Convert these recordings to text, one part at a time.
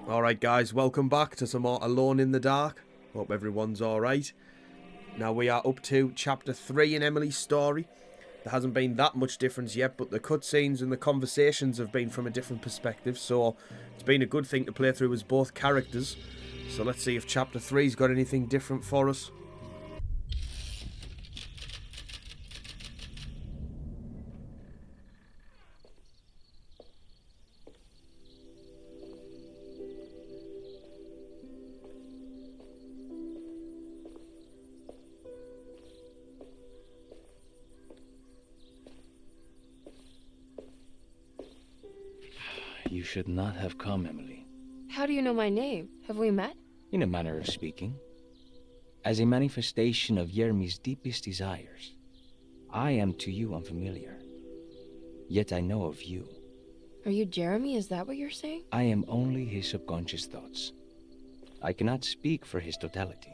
Alright guys, welcome back to some more Alone in the Dark. Hope everyone's alright. Now we are up to chapter 3 in Emily's story. There hasn't been that much difference yet, but the cutscenes and the conversations have been from a different perspective, so it's been a good thing to play through as both characters. So let's see if chapter 3's got anything different for us. You should not have come, Emily. How do you know my name? Have we met? In a manner of speaking. As a manifestation of Jeremy's deepest desires, I am to you unfamiliar. Yet I know of you. Are you Jeremy? Is that what you're saying? I am only his subconscious thoughts. I cannot speak for his totality.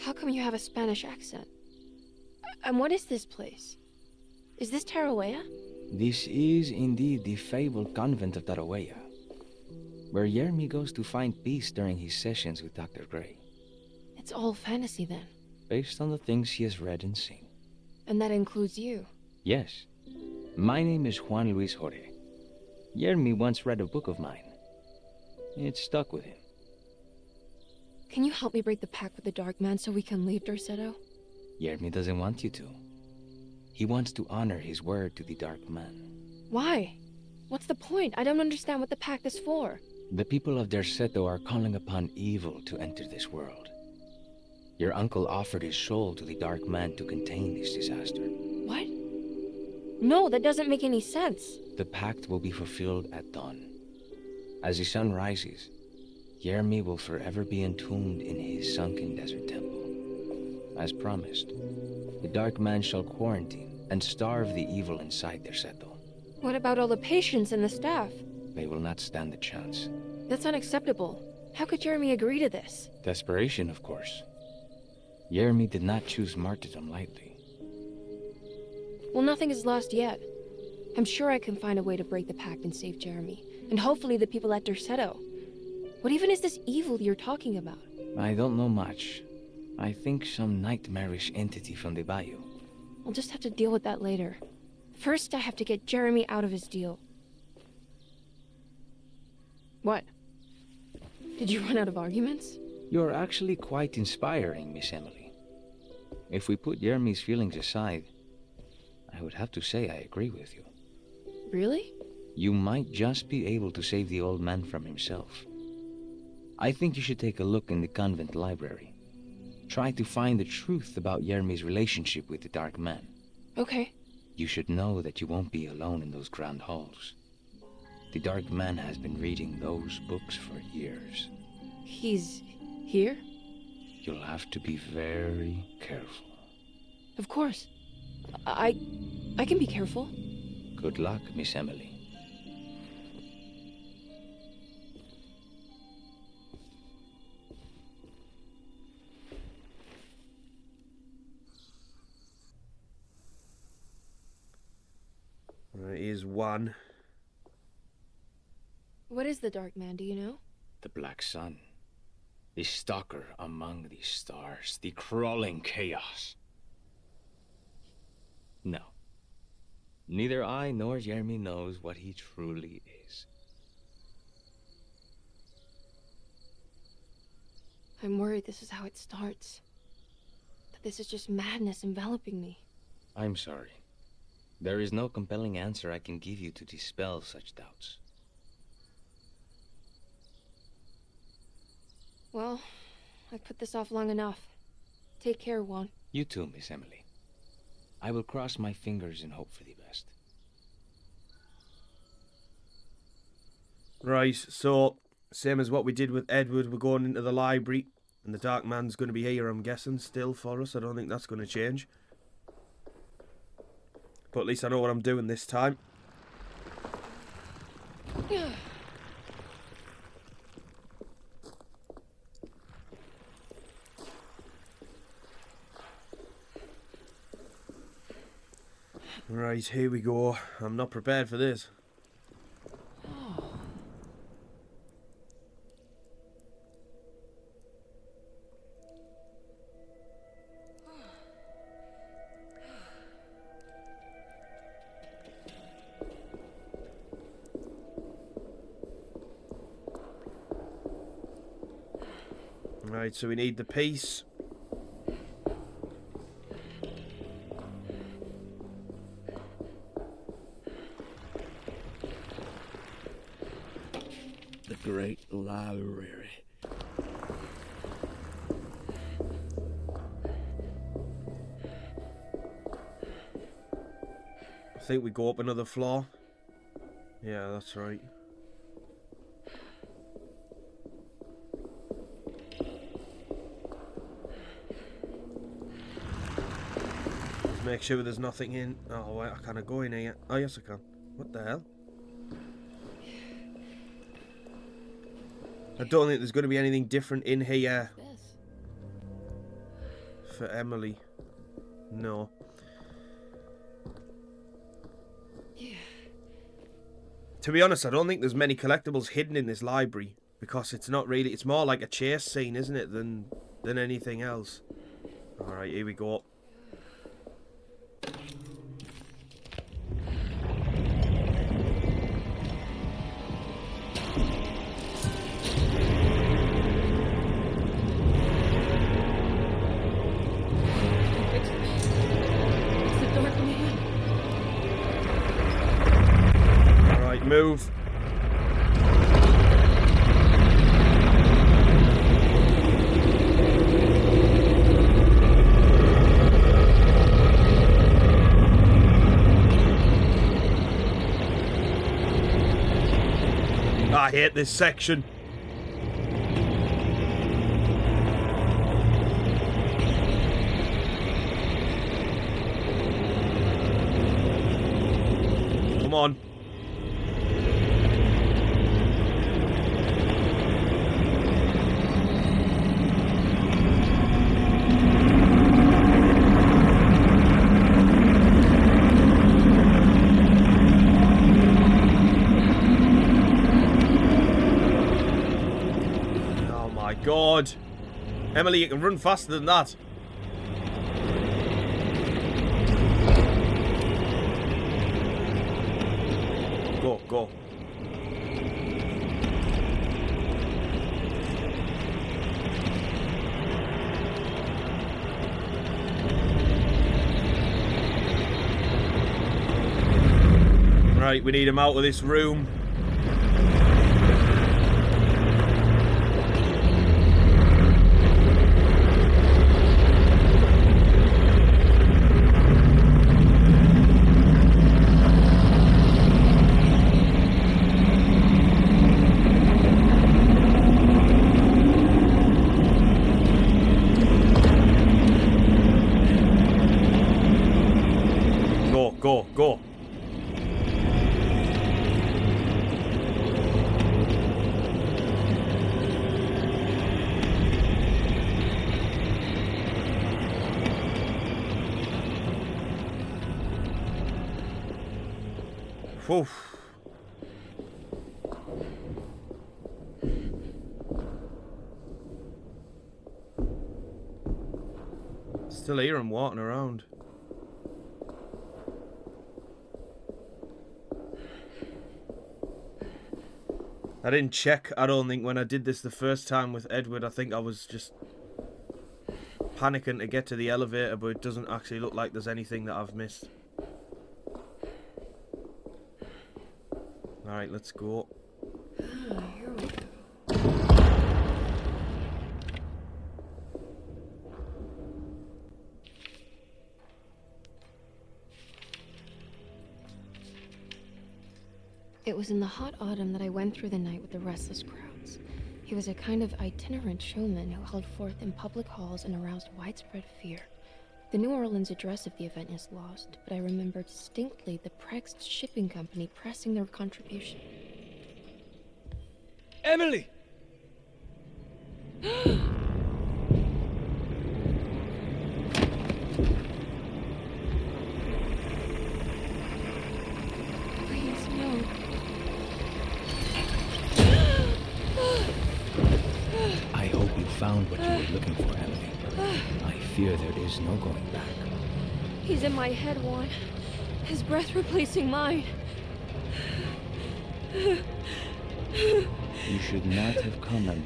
How come you have a Spanish accent? And what is this place? Is this Taroella? This is indeed the fabled Convent of Taroella, where Jeremy goes to find peace during his sessions with Dr. Gray. It's all fantasy then. Based on the things he has read and seen. And that includes you. Yes. My name is Juan Luis Jorge. Jeremy once read a book of mine. It stuck with him. Can you help me break the pact with the Dark Man so we can leave Derceto? Jeremy doesn't want you to. He wants to honor his word to the Dark Man. Why? What's the point? I don't understand what the pact is for. The people of Derceto are calling upon evil to enter this world. Your uncle offered his soul to the Dark Man to contain this disaster. What? No, that doesn't make any sense. The pact will be fulfilled at dawn. As the sun rises, Jeremy will forever be entombed in his sunken desert temple. As promised, the Dark Man shall quarantine and starve the evil inside Derceto. What about all the patients and the staff? They will not stand a chance. That's unacceptable. How could Jeremy agree to this? Desperation, of course. Jeremy did not choose martyrdom lightly. Well, nothing is lost yet. I'm sure I can find a way to break the pact and save Jeremy. And hopefully the people at Derceto. What even is this evil you're talking about? I don't know much. I think some nightmarish entity from the bayou. I'll just have to deal with that later. First, I have to get Jeremy out of his deal. What? Did you run out of arguments? You're actually quite inspiring, Miss Emily. If we put Jeremy's feelings aside, I would have to say I agree with you. Really? You might just be able to save the old man from himself. I think you should take a look in the convent library. Try to find the truth about Jeremy's relationship with the Dark Man. Okay. You should know that you won't be alone in those grand halls. The Dark Man has been reading those books for years. He's here? You'll have to be very careful. Of course. I can be careful. Good luck, Miss Emily. Right, here's one. What is the Dark Man, do you know? The Black Sun. The stalker among the stars. The crawling chaos. No. Neither I nor Jeremy knows what he truly is. I'm worried this is how it starts. That this is just madness enveloping me. I'm sorry. There is no compelling answer I can give you to dispel such doubts. Well, I've put this off long enough. Take care, Juan. You too, Miss Emily. I will cross my fingers and hope for the best. Right, so, same as what we did with Edward, we're going into the library, and the Dark Man's going to be here, I'm guessing, still for us. I don't think that's going to change. But at least I know what I'm doing this time. Right, here we go. I'm not prepared for this. Right, so we need the piece. The Great Library. I think we go up another floor. Yeah, that's right. Let's make sure there's nothing in. Oh, wait, I can't go in here. Oh, yes, I can. What the hell? I don't think there's going to be anything different in here for Emily. No. To be honest, I don't think there's many collectibles hidden in this library, because it's not really, it's more like a chase scene, isn't it, than anything else. Alright, here we go. It's the Dark Man. Alright, move. I hate this section. Come on. God. Emily, you can run faster than that. Go, go. Right, we need him out of this room. Go, go. Whew. Still hear him walking around. I didn't check, I don't think, when I did this the first time with Edward. I think I was just panicking to get to the elevator, but it doesn't actually look like there's anything that I've missed. Alright, let's go. Here we go. It was in the hot autumn that I went through the night with the restless crowds. He was a kind of itinerant showman who held forth in public halls and aroused widespread fear. The New Orleans address of the event is lost, but I remember distinctly the Prext shipping company pressing their contribution. Emily! Please, no. I hope you found what you were looking for, Emily. I fear there is no going back. He's in my head, Juan. His breath replacing mine. You should not have come, Emily.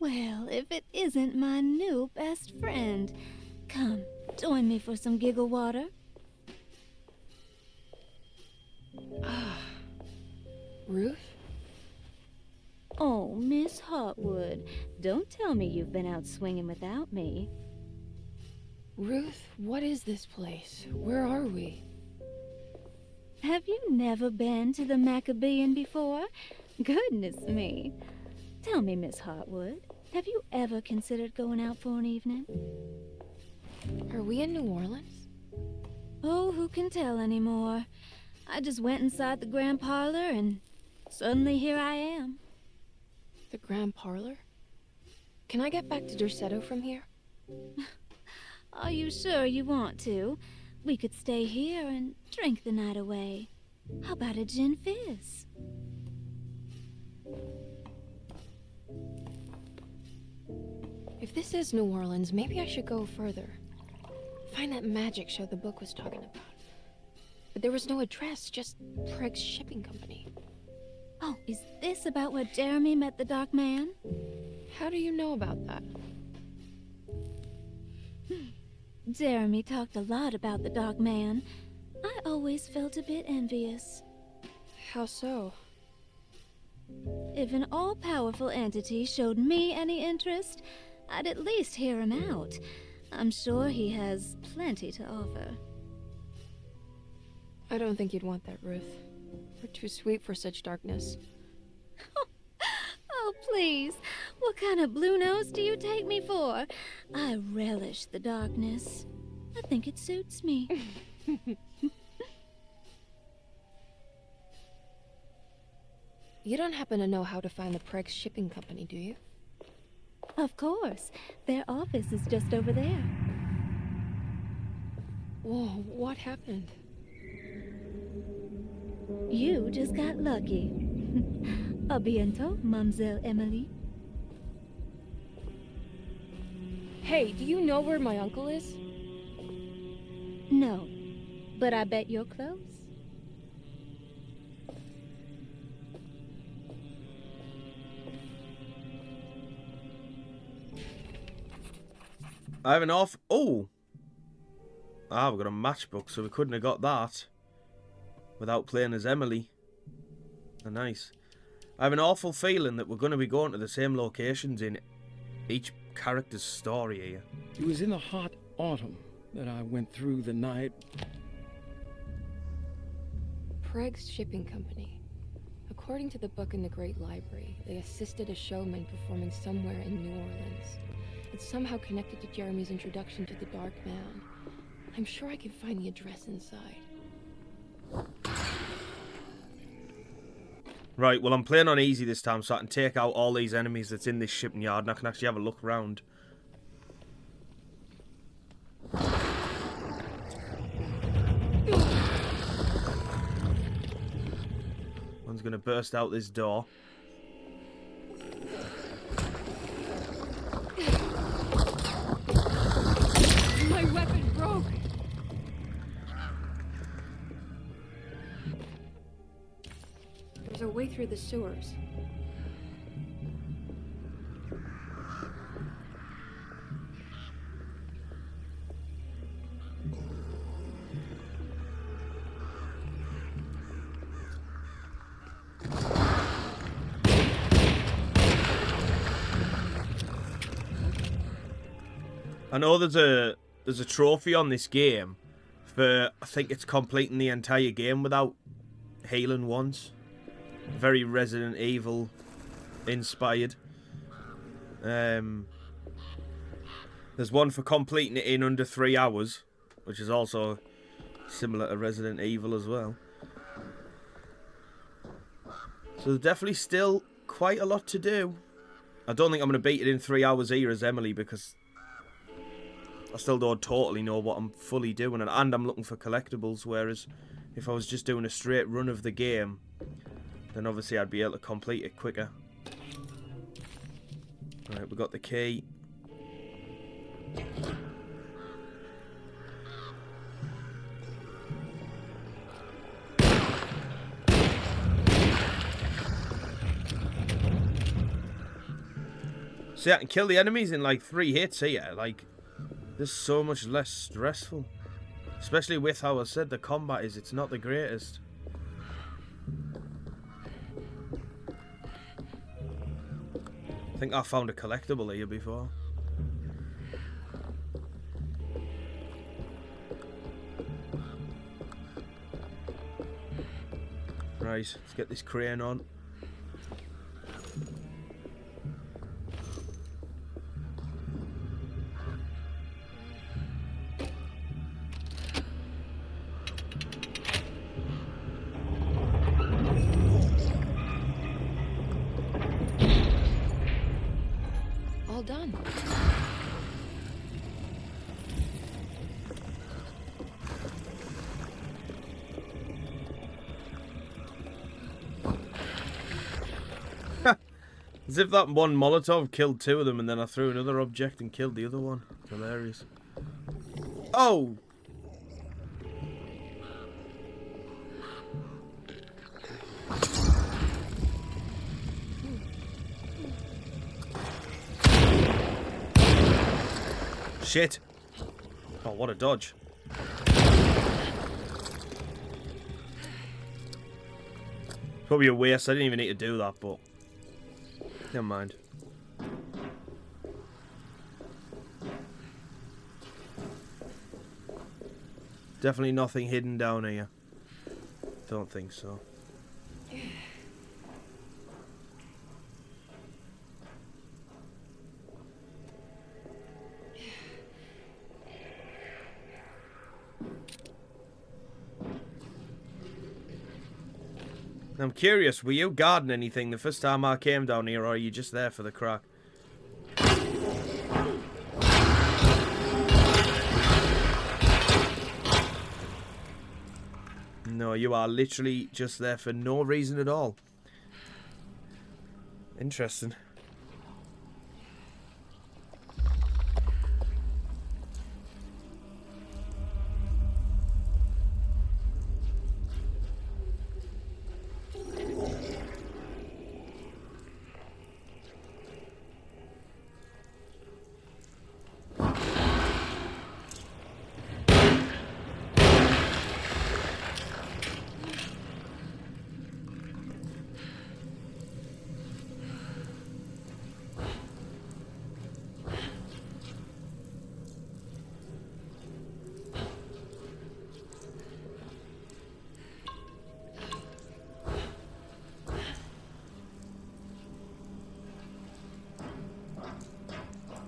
Well, if it isn't my new best friend. Come, join me for some giggle water. Ruth? Oh, Miss Hartwood, don't tell me you've been out swinging without me. Ruth, what is this place? Where are we? Have you never been to the Maccabean before? Goodness me. Tell me, Miss Hartwood, have you ever considered going out for an evening? Are we in New Orleans? Oh, who can tell anymore? I just went inside the grand parlor and suddenly here I am. The Grand Parlor? Can I get back to Derceto from here? Are you sure you want to? We could stay here and drink the night away. How about a gin fizz? If this is New Orleans, maybe I should go further. Find that magic show the book was talking about. But there was no address, just Preg's Shipping Company. Oh, is this about where Jeremy met the Dark Man? How do you know about that? Jeremy talked a lot about the Dark Man. I always felt a bit envious. How so? If an all-powerful entity showed me any interest, I'd at least hear him out. I'm sure he has plenty to offer. I don't think you'd want that, Ruth. We're too sweet for such darkness. Oh, please. What kind of blue nose do you take me for? I relish the darkness. I think it suits me. You don't happen to know how to find the Preg's Shipping Company, do you? Of course. Their office is just over there. Whoa, what happened? You just got lucky. A bientôt, Mademoiselle Emily. Hey, do you know where my uncle is? No, but I bet you're close. I have an off. Oh! Ah, we've got a matchbook, so we couldn't have got that without playing as Emily. Oh, nice. I have an awful feeling that we're going to be going to the same locations in each character's story here. It was in the hot autumn that I went through the night. Preg's Shipping Company. According to the book in the Great Library, they assisted a showman performing somewhere in New Orleans. It's somehow connected to Jeremy's introduction to the Dark Man. I'm sure I can find the address inside. Right, well, I'm playing on easy this time, so I can take out all these enemies that's in this shipping yard, and I can actually have a look around. One's going to burst out this door. My weapon broke! There's a way through the sewers. I know there's a trophy on this game for, I think it's completing the entire game without healing once. Very Resident Evil inspired. There's one for completing it in under 3 hours, which is also similar to Resident Evil as well. So there's definitely still quite a lot to do. I don't think I'm going to beat it in 3 hours here as Emily, because I still don't totally know what I'm fully doing, and I'm looking for collectibles, whereas if I was just doing a straight run of the game, then obviously I'd be able to complete it quicker. Right, we got the key. See, I can kill the enemies in like 3 hits here. Like, this is so much less stressful. Especially with how I said the combat is, it's not the greatest. I think I found a collectible here before. Right, let's get this crane on. All done. As if that one Molotov killed 2 of them and then I threw another object and killed the other one. It's hilarious. Oh! Shit! Oh, what a dodge. Probably a waste. I didn't even need to do that, but never mind. Definitely nothing hidden down here. Don't think so. I'm curious, were you guarding anything the first time I came down here, or are you just there for the crack? No, you are literally just there for no reason at all. Interesting.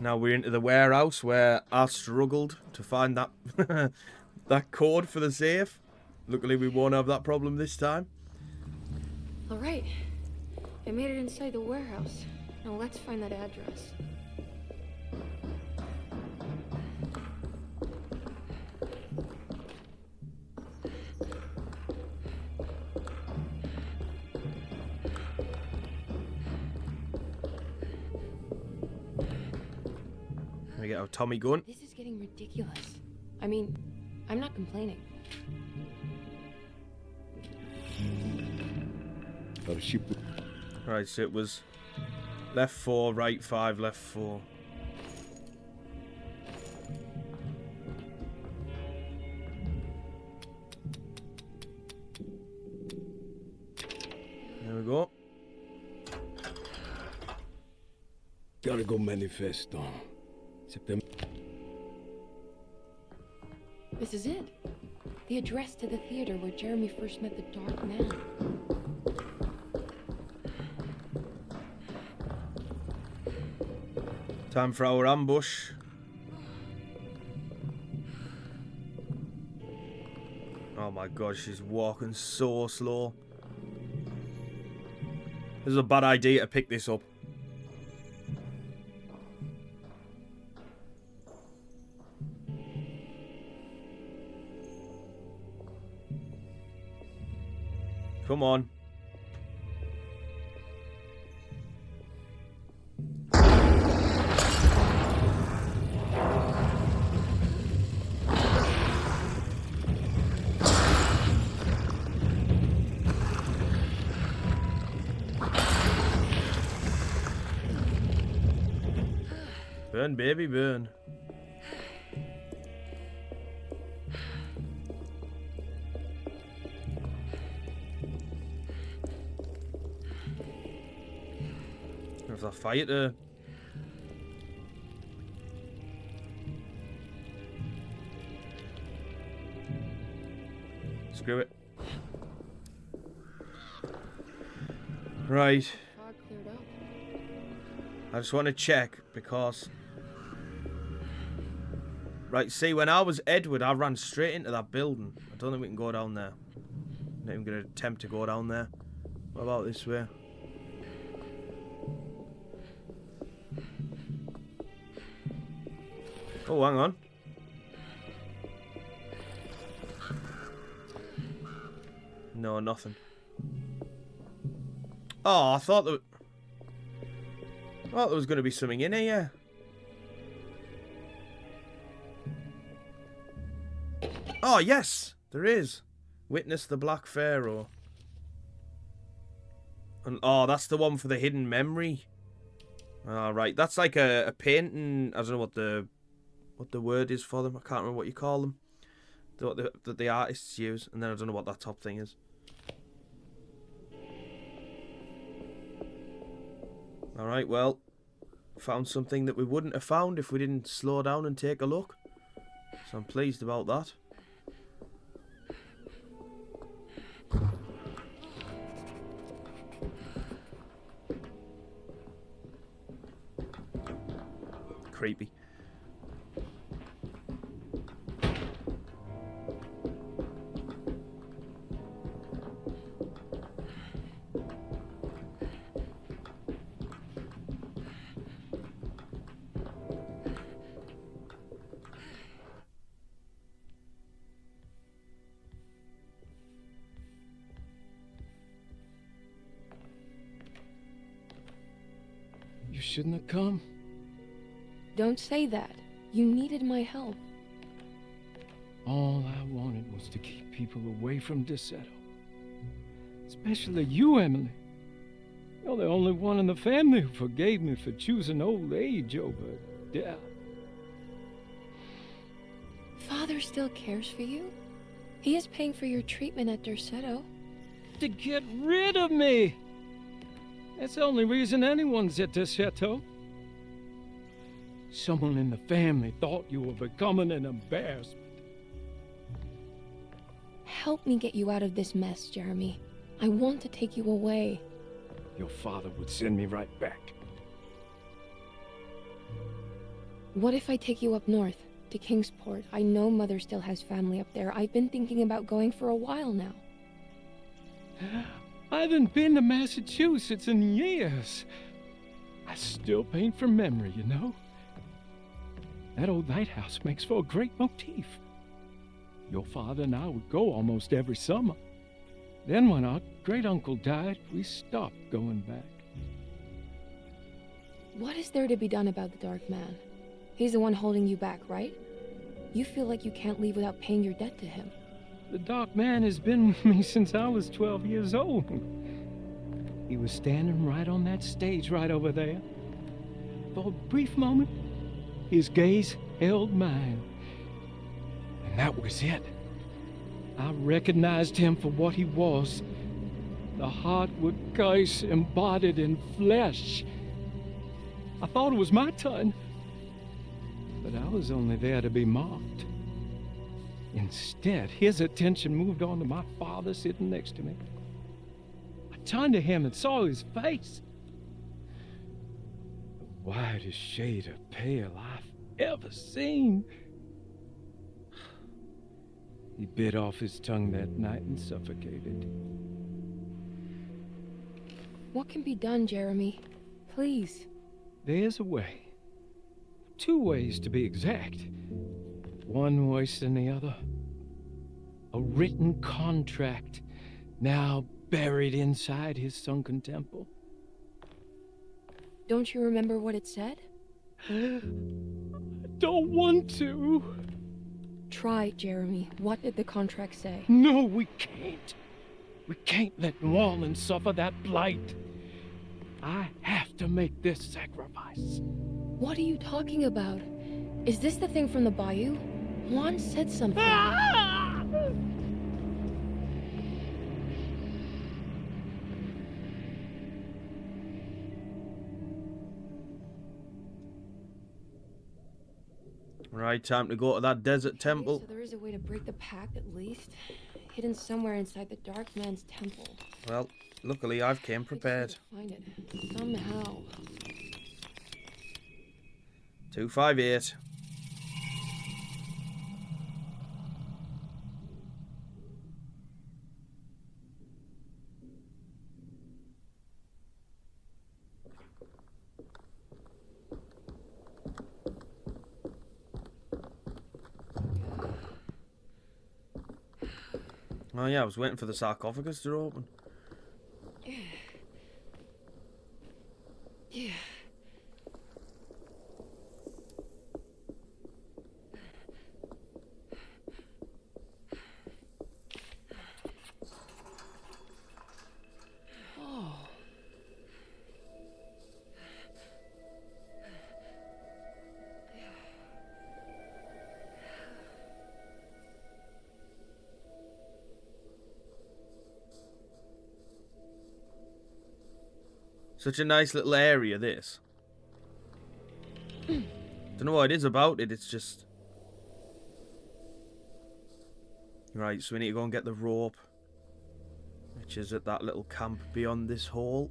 Now we're into the warehouse where I struggled to find that that code for the safe. Luckily we won't have that problem this time. All right. I made it inside the warehouse. Now let's find that address. We get our Tommy gun. This is getting ridiculous. I mean, I'm not complaining. Right, so it was left 4, right 5, left 4. There we go. Gotta go manifesto. September. This is it. The address to the theater where Jeremy first met the Dark Man. Time for our ambush. Oh my god, she's walking so slow. This is a bad idea to pick this up. Come on. Burn, baby, burn. There's a fighter. Screw it. Right. Fog cleared up. I just want to check because... Right, see, when I was Edward, I ran straight into that building. I don't think we can go down there. I'm not even going to attempt to go down there. What about this way? Oh, hang on. No, nothing. Oh, I thought there was going to be something in here. Oh, yes, there is. Witness the Black Pharaoh. And oh, that's the one for the hidden memory. All right, that's like a painting. I don't know what the word is for them. I can't remember what you call them. That the artists use, and then I don't know what that top thing is. All right, well, found something that we wouldn't have found if we didn't slow down and take a look. So I'm pleased about that. Creepy. You shouldn't have come. Don't say that. You needed my help. All I wanted was to keep people away from Derceto. Especially you, Emily. You're the only one in the family who forgave me for choosing old age over death. Father still cares for you. He is paying for your treatment at Derceto. To get rid of me! That's the only reason anyone's at Derceto. Someone in the family thought you were becoming an embarrassment. Help me get you out of this mess, Jeremy. I want to take you away. Your father would send me right back. What if I take you up north, to Kingsport? I know Mother still has family up there. I've been thinking about going for a while now. I haven't been to Massachusetts in years. I still paint from memory, you know. That old lighthouse makes for a great motif. Your father and I would go almost every summer. Then when our great-uncle died, we stopped going back. What is there to be done about the Dark Man? He's the one holding you back, right? You feel like you can't leave without paying your debt to him. The Dark Man has been with me since I was 12 years old. He was standing right on that stage right over there. For a brief moment, his gaze held mine. And that was it. I recognized him for what he was. The Hartwood curse embodied in flesh. I thought it was my turn. But I was only there to be mocked. Instead, his attention moved on to my father sitting next to me. I turned to him and saw his face. The whitest shade of pale I've ever seen. He bit off his tongue that night and suffocated. What can be done, Jeremy? Please. There's a way. 2 ways to be exact. One worse than the other. A written contract now buried inside his sunken temple. Don't you remember what it said? I don't want to. Try, Jeremy. What did the contract say? No, we can't. We can't let Wallen suffer that blight. I have to make this sacrifice. What are you talking about? Is this the thing from the bayou? Juan said something. Right, time to go to that desert temple. So there is a way to break the pact at least. Hidden somewhere inside the Dark Man's temple. Well, luckily I've came prepared. Find it. Somehow. 258. Oh yeah, I was waiting for the sarcophagus to open. Yeah. Oh. Such a nice little area, this. Don't know what it is about it, it's just... Right, so we need to go and get the rope, which is at that little camp beyond this hole.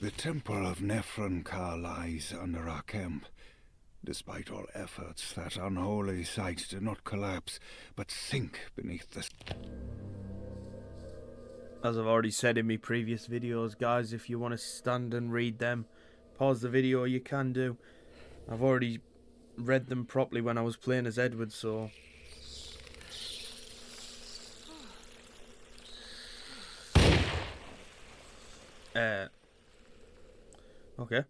The Temple of Nephron-Ka lies under our camp. Despite all efforts, that unholy site did not collapse, but sink beneath the... As I've already said in my previous videos, guys, if you want to stand and read them, pause the video, you can do. I've already read them properly when I was playing as Edward, so... Okay.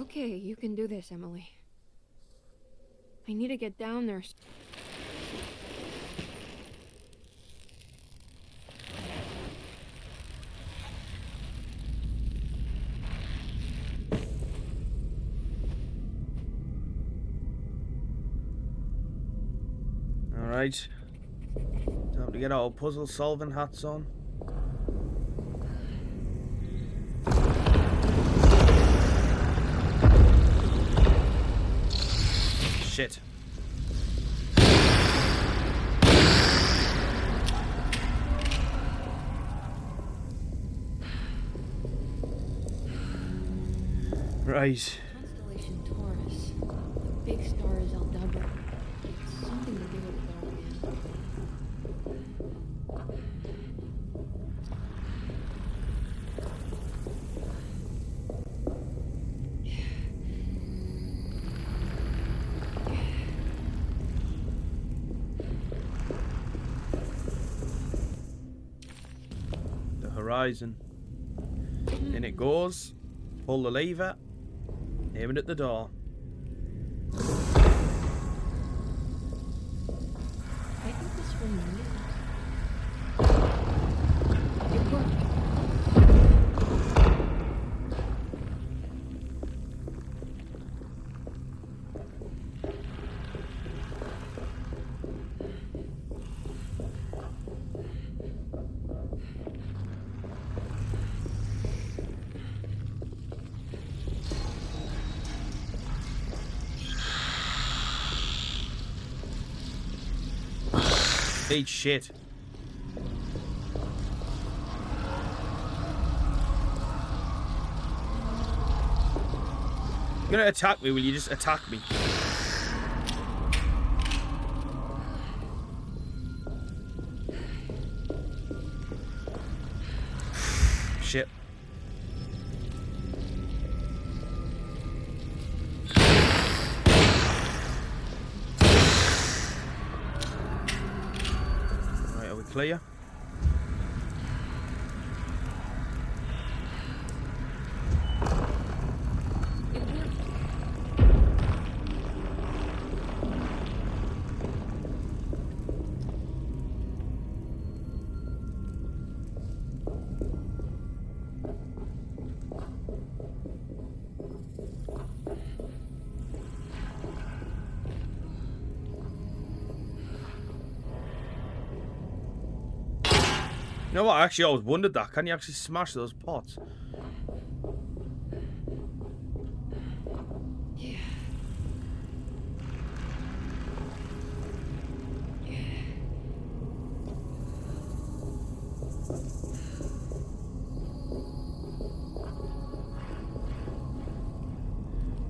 Okay, you can do this, Emily. I need to get down there. Alright. Time to get our puzzle solving hats on. Shit. Right. Constellation Taurus. Big star is Aldabra. It's something to do with the Dark Man. Horizon. In it goes. Pull the lever. Aim it at the door. I think this will move. It worked. Eat shit. You're gonna attack me, will you just attack me? Shit. clear. You know what? I actually always wondered that. Can you actually smash those pots?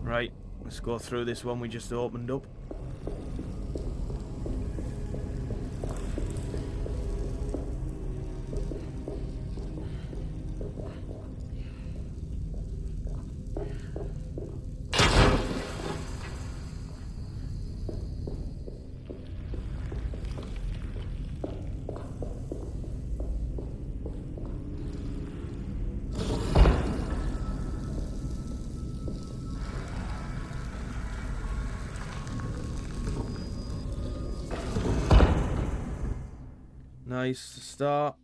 Right, let's go through this one we just opened up. Nice start.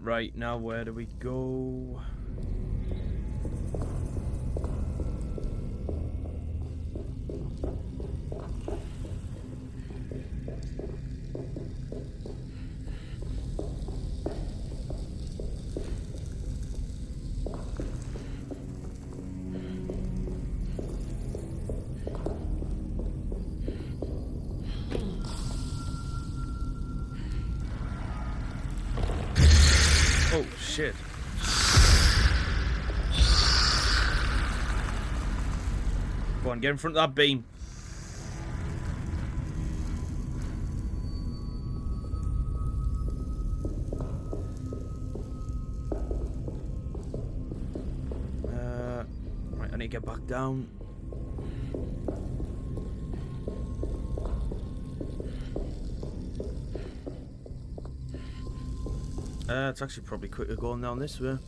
Right, now where do we go? Oh, shit. Go on, get in front of that beam. Right, I need to get back down. It's actually probably quicker going down this way.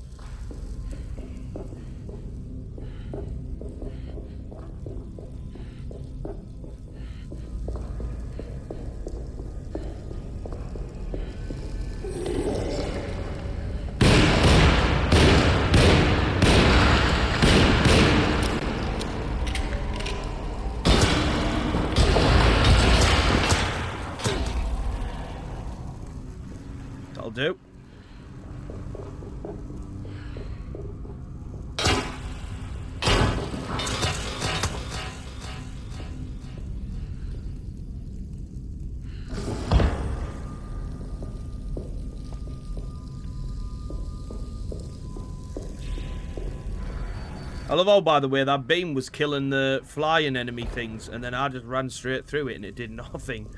That'll do. I love how, by the way, that beam was killing the flying enemy things, and then I just ran straight through it and it did nothing.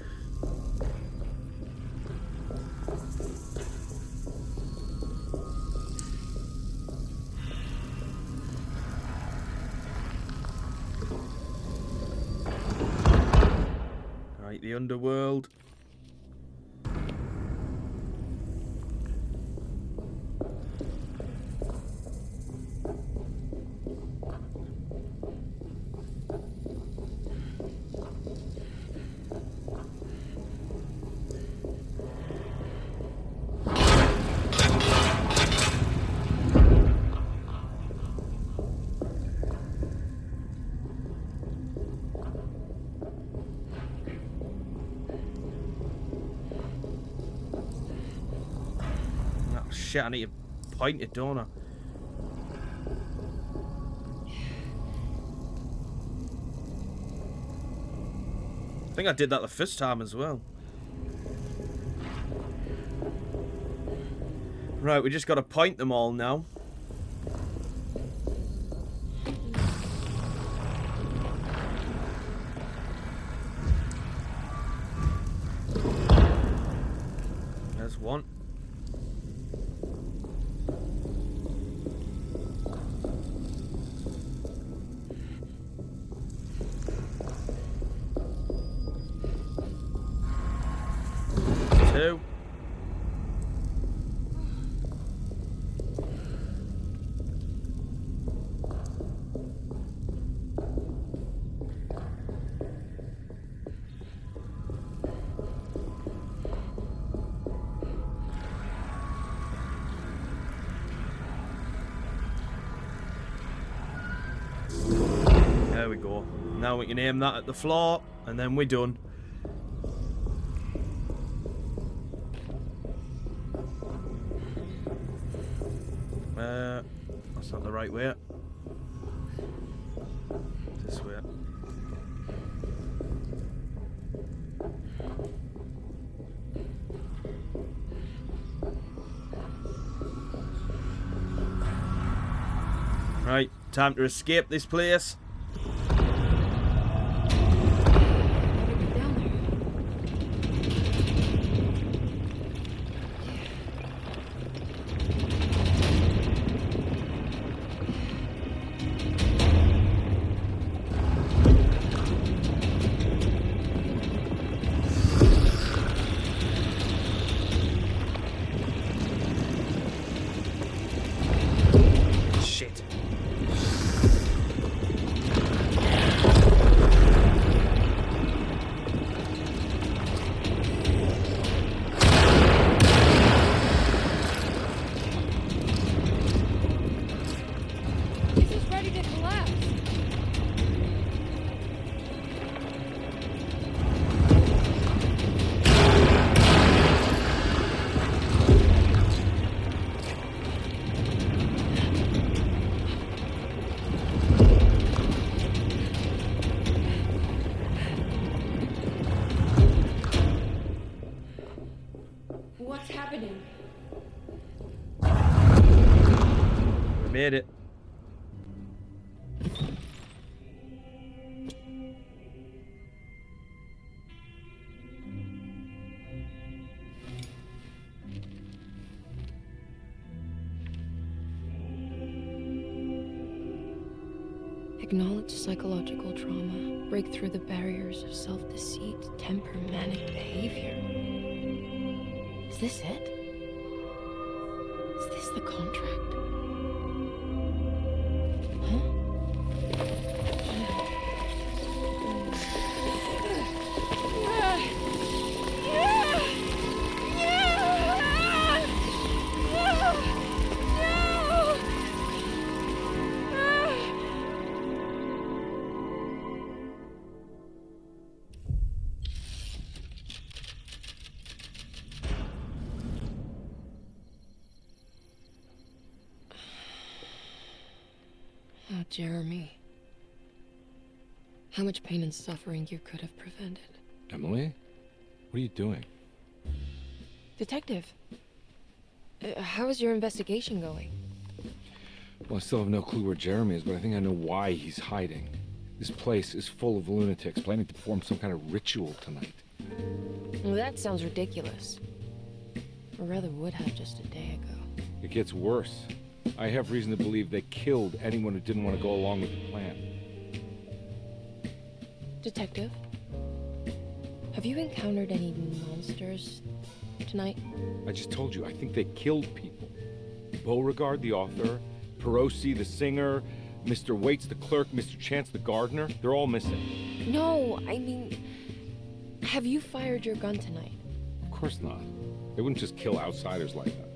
Right, the underworld. Shit, I need to point it, don't I? I think I did that the first time as well. Right, we just got to point them all now. There we go. Now we can aim that at the floor, and then we're done. That's not the right way. This way. Right, time to escape this place. What's happening? We made it. Acknowledge psychological trauma. Break through the barriers of self-deceit, temper, manic behavior. Is this it? Is this the contract? Oh, Jeremy. How much pain and suffering you could have prevented. Emily? What are you doing? Detective, how is your investigation going? Well, I still have no clue where Jeremy is, but I think I know why he's hiding. This place is full of lunatics planning to perform some kind of ritual tonight. Well, that sounds ridiculous. Or rather would have just a day ago. It gets worse. I have reason to believe they killed anyone who didn't want to go along with the plan. Detective, have you encountered any monsters tonight? I just told you, I think they killed people. Beauregard, the author, Perosi, the singer, Mr. Waits, the clerk, Mr. Chance, the gardener, they're all missing. No, I mean, have you fired your gun tonight? Of course not. They wouldn't just kill outsiders like that.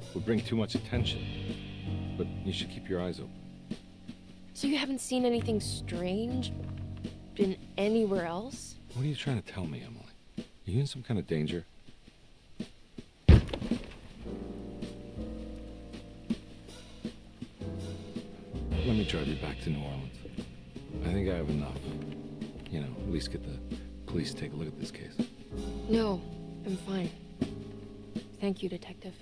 It would bring too much attention. But you should keep your eyes open. So you haven't seen anything strange? Been anywhere else? What are you trying to tell me, Emily? Are you in some kind of danger? Let me drive you back to New Orleans. I think I have enough. You know, at least get the police to take a look at this case. No, I'm fine. Thank you, Detective.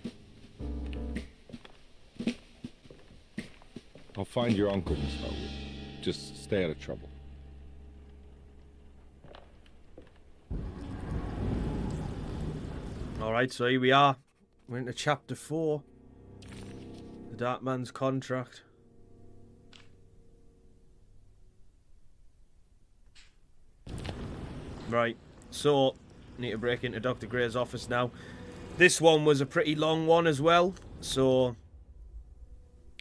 I'll find your uncle, Miss Harwood. Just stay out of trouble. Alright, so here we are. We're into chapter 4. The Dark Man's Contract. Right, so need to break into Dr. Gray's office now. This one was a pretty long one as well, so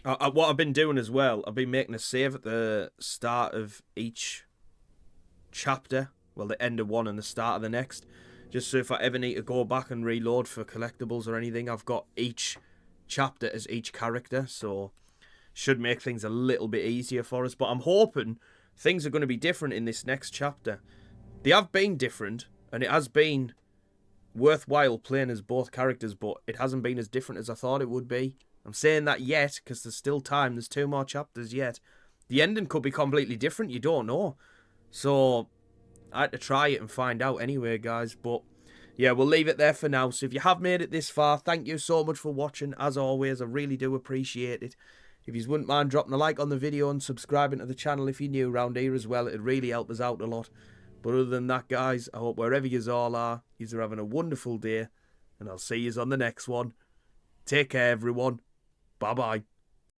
what I've been doing as well, I've been making a save at the start of each chapter, well, the end of one and the start of the next, just so if I ever need to go back and reload for collectibles or anything, I've got each chapter as each character, so should make things a little bit easier for us. But I'm hoping things are going to be different in this next chapter. They have been different, and it has been worthwhile playing as both characters, but it hasn't been as different as I thought it would be. I'm saying that yet, because there's still time. There's 2 more chapters yet. The ending could be completely different. You don't know. So, I had to try it and find out anyway, guys. But, yeah, we'll leave it there for now. So, if you have made it this far, thank you so much for watching. As always, I really do appreciate it. If you wouldn't mind dropping a like on the video and subscribing to the channel if you're new around here as well, it'd really help us out a lot. But other than that, guys, I hope wherever you all are, you're having a wonderful day. And I'll see you on the next one. Take care, everyone. Bye-bye.